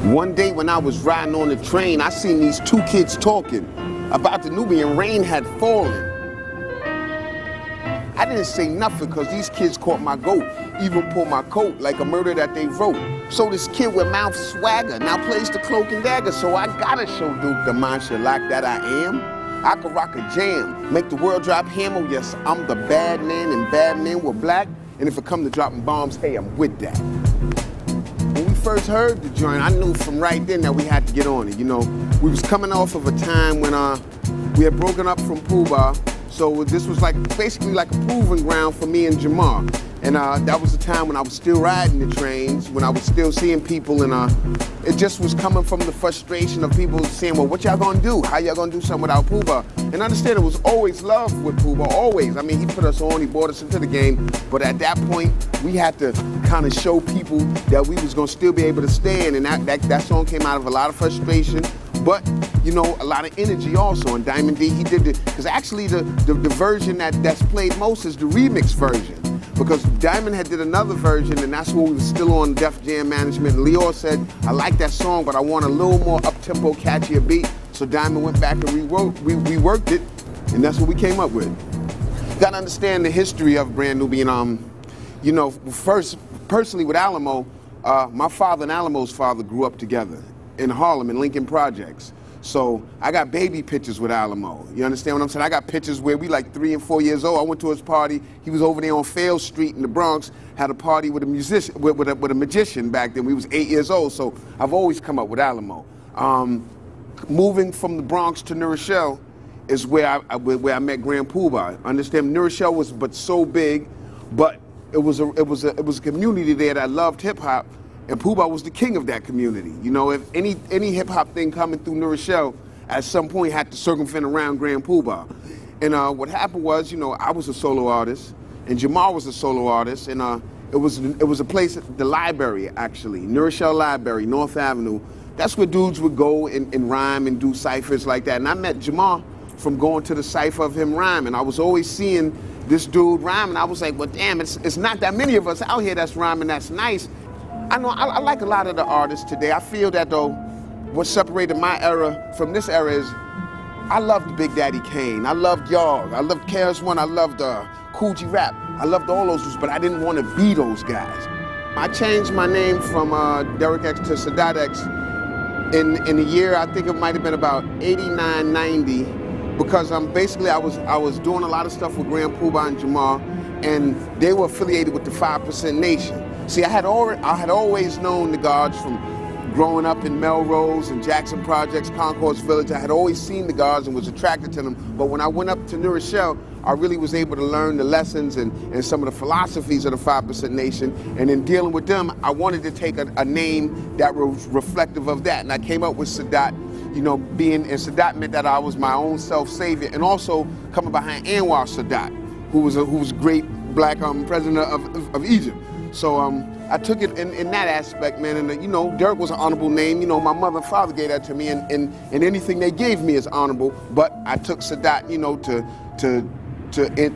One day when I was riding on the train, I seen these two kids talking about the Nubian rain had fallen. I didn't say nothing because these kids caught my goat, even pulled my coat like a murder that they wrote. So this kid with mouth swagger now plays the cloak and dagger. So I gotta show Duke the nonchalant that I am. I could rock a jam, make the world drop hammer. Yes, I'm the bad man and bad men were black. And if it come to dropping bombs, hey, I'm with that. When we first heard the joint, I knew from right then that we had to get on it. You know, we was coming off of a time when we had broken up from Pooh Bah. So this was like basically like a proving ground for me and Jamar. And that was the time when I was still riding the trains, when I was still seeing people, and it just was coming from the frustration of people saying, well, what y'all gonna do? How y'all gonna do something without Pooh Bah? And understand it was always love with Pooh Bah, always. I mean, he put us on, he brought us into the game, but at that point, we had to kind of show people that we was gonna still be able to stand, and that song came out of a lot of frustration, but you know, a lot of energy also. And Diamond D, he did it, because actually the version that's played most is the remix version. Because Diamond had did another version, and that's what we were still on Def Jam Management. And Leor said, I like that song, but I want a little more up-tempo, catchier beat. So Diamond went back and reworked it, and that's what we came up with. You gotta understand the history of Brand Nubian. You know, first, personally with Alamo, my father and Alamo's father grew up together in Harlem, in Lincoln Projects. So I got baby pictures with Alamo. You understand what I'm saying? I got pictures where we like 3 and 4 years old. I went to his party. He was over there on Fail Street in the Bronx, had a party with a musician, with a magician back then. We was 8 years old, so I've always come up with Alamo. Moving from the Bronx to New Rochelle is where I met Grand Pooh Bah. Understand? New Rochelle was but so big, but it was a community there that loved hip hop. And Pooh Bah was the king of that community. You know, if any hip hop thing coming through New Rochelle, at some point had to circumvent around Grand Pooh Bah. And what happened was, you know, I was a solo artist, and Jamar was a solo artist, and it was a place, the library actually, New Rochelle Library, North Avenue. That's where dudes would go and rhyme and do ciphers like that. And I met Jamar from going to the cipher of him rhyming. I was always seeing this dude rhyming. I was like, well, damn, it's not that many of us out here that's rhyming that's nice. I know I like a lot of the artists today. I feel that though, what separated my era from this era is I loved Big Daddy Kane. I loved y'all. I loved KRS-One. I loved Cool G Rap. I loved all those dudes, but I didn't want to be those guys. I changed my name from Derek X to Sadat X in a year, I think it might have been about 89, 90, because basically I was doing a lot of stuff with Grand Pooh Bah and Jamar, and they were affiliated with the 5% Nation. See, I had always known the guards from growing up in Melrose and Jackson Projects, Concourse Village. I had always seen the guards and was attracted to them. But when I went up to New Rochelle, I really was able to learn the lessons and some of the philosophies of the 5% Nation. And in dealing with them, I wanted to take a name that was reflective of that. And I came up with Sadat, you know, and Sadat meant that I was my own self-savior, and also coming behind Anwar Sadat, who was a great black president of Egypt. So I took it in that aspect, man, and you know, Derek was an honorable name. You know, my mother and father gave that to me, and anything they gave me is honorable. But I took Sadat, you know,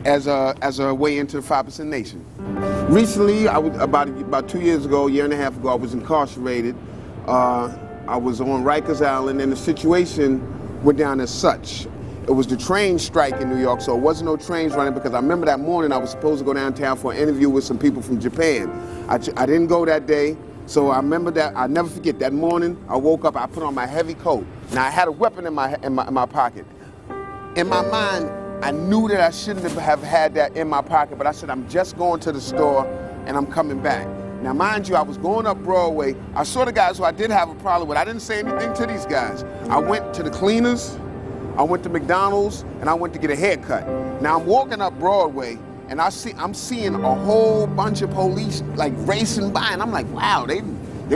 as a way into the 5% Nation. Recently, about 2 years ago, a year and a half ago, I was incarcerated. I was on Rikers Island, and the situation went down as such. It was the train strike in New York, so it wasn't no trains running, because I remember that morning I was supposed to go downtown for an interview with some people from Japan. I didn't go that day, so I remember that. I'll never forget that morning. I woke up, I put on my heavy coat. Now I had a weapon in my pocket. In my mind, I knew that I shouldn't have had that in my pocket, but I said, I'm just going to the store and I'm coming back. Now mind you, I was going up Broadway. I saw the guys who I did have a problem with. I didn't say anything to these guys. I went to the cleaners, I went to McDonald's, and I went to get a haircut. Now I'm walking up Broadway, and I'm seeing a whole bunch of police like racing by, and I'm like, wow, they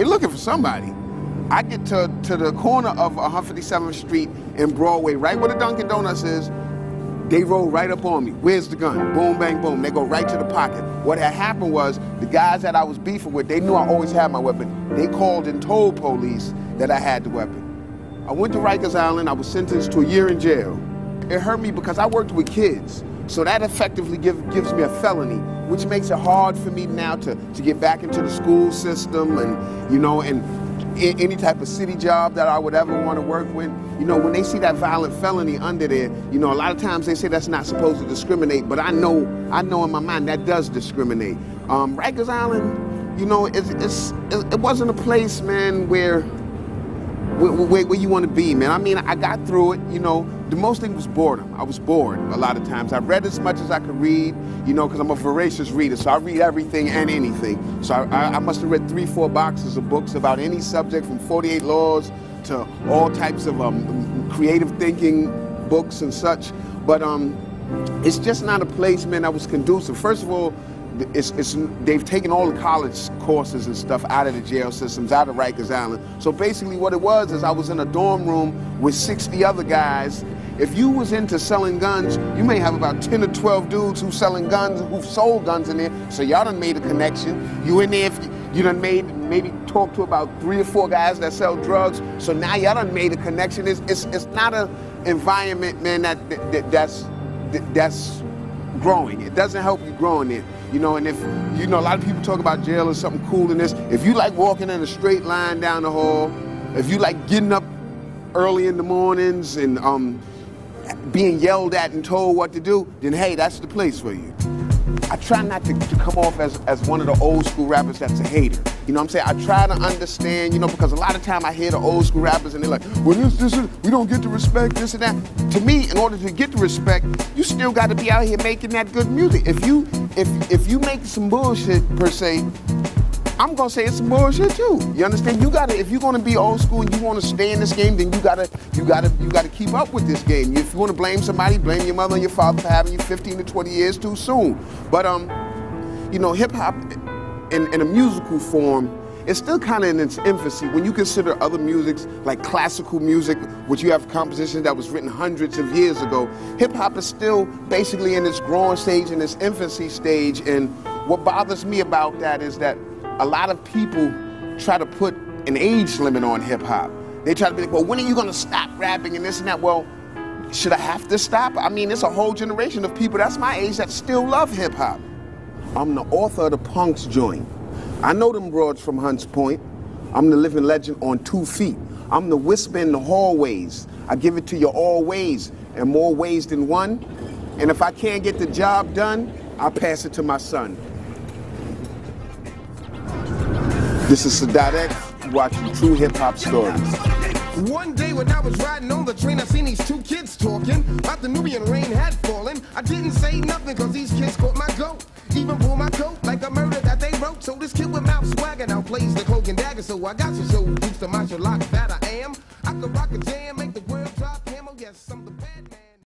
looking for somebody. I get to the corner of 157th Street and Broadway, right where the Dunkin' Donuts is. They roll right up on me. Where's the gun? Boom, bang, boom. They go right to the pocket. What had happened was the guys that I was beefing with, they knew I always had my weapon. They called and told police that I had the weapon. I went to Rikers Island. I was sentenced to a year in jail. It hurt me because I worked with kids. So that effectively gives me a felony, which makes it hard for me now to get back into the school system and, you know, and any type of city job that I would ever want to work with. You know, when they see that violent felony under there, you know, a lot of times they say that's not supposed to discriminate, but I know in my mind that does discriminate. Rikers Island, you know, it wasn't a place, man, where you want to be, man. I mean, I got through it, you know. The most thing was boredom. I was bored a lot of times. I read as much as I could read, you know, because I'm a voracious reader, so I read everything and anything. So I must have read 3-4 boxes of books about any subject, from 48 Laws to all types of creative thinking books and such. But it's just not a place, man, that was conducive. First of all, they've taken all the college courses and stuff out of the jail systems, out of Rikers Island. So basically what it was is I was in a dorm room with 60 other guys. If you was into selling guns, you may have about 10 or 12 dudes who've sold guns in there. So y'all done made a connection. You in there, you done maybe talked to about 3 or 4 guys that sell drugs. So now y'all done made a connection. It's not an environment, man, that's growing. It doesn't help you grow in there. You know, and if, you know, a lot of people talk about jail as something cool in this. If you like walking in a straight line down the hall, if you like getting up early in the mornings and being yelled at and told what to do, then hey, that's the place for you. I try not to come off as one of the old school rappers that's a hater. You know what I'm saying? I try to understand, you know, because a lot of time I hear the old school rappers and they're like, well, we don't get the respect, this and that. To me, in order to get the respect, you still got to be out here making that good music. If you make some bullshit, per se, I'm gonna say it's some bullshit too. You understand? You gotta, if you're gonna be old school and you wanna stay in this game, then you gotta keep up with this game. If you wanna blame somebody, blame your mother and your father for having you 15 to 20 years too soon. But you know, hip hop in a musical form, it's still kind of in its infancy. When you consider other musics like classical music, which you have compositions that was written hundreds of years ago, hip hop is still basically in its growing stage, in its infancy stage. And what bothers me about that is that a lot of people try to put an age limit on hip hop. They try to be like, well, when are you gonna stop rapping and this and that? Well, should I have to stop? I mean, it's a whole generation of people that's my age that still love hip hop. I'm the author of the Punks joint. I know them broads from Hunts Point. I'm the living legend on 2 feet. I'm the whisper in the hallways. I give it to you always, in more ways than one. And if I can't get the job done, I'll pass it to my son. This is Sadat X, watching True Hip Hop Stories. One day when I was riding on the train, I seen these 2 kids talking about the Nubian rain had fallen. I didn't say nothing cause these kids caught my goat. Even pull my coat like a murder that they wrote. So this kid with mouth swagger now plays the cloak and dagger. So I got to show boots to martial arts that I am. I can rock a jam.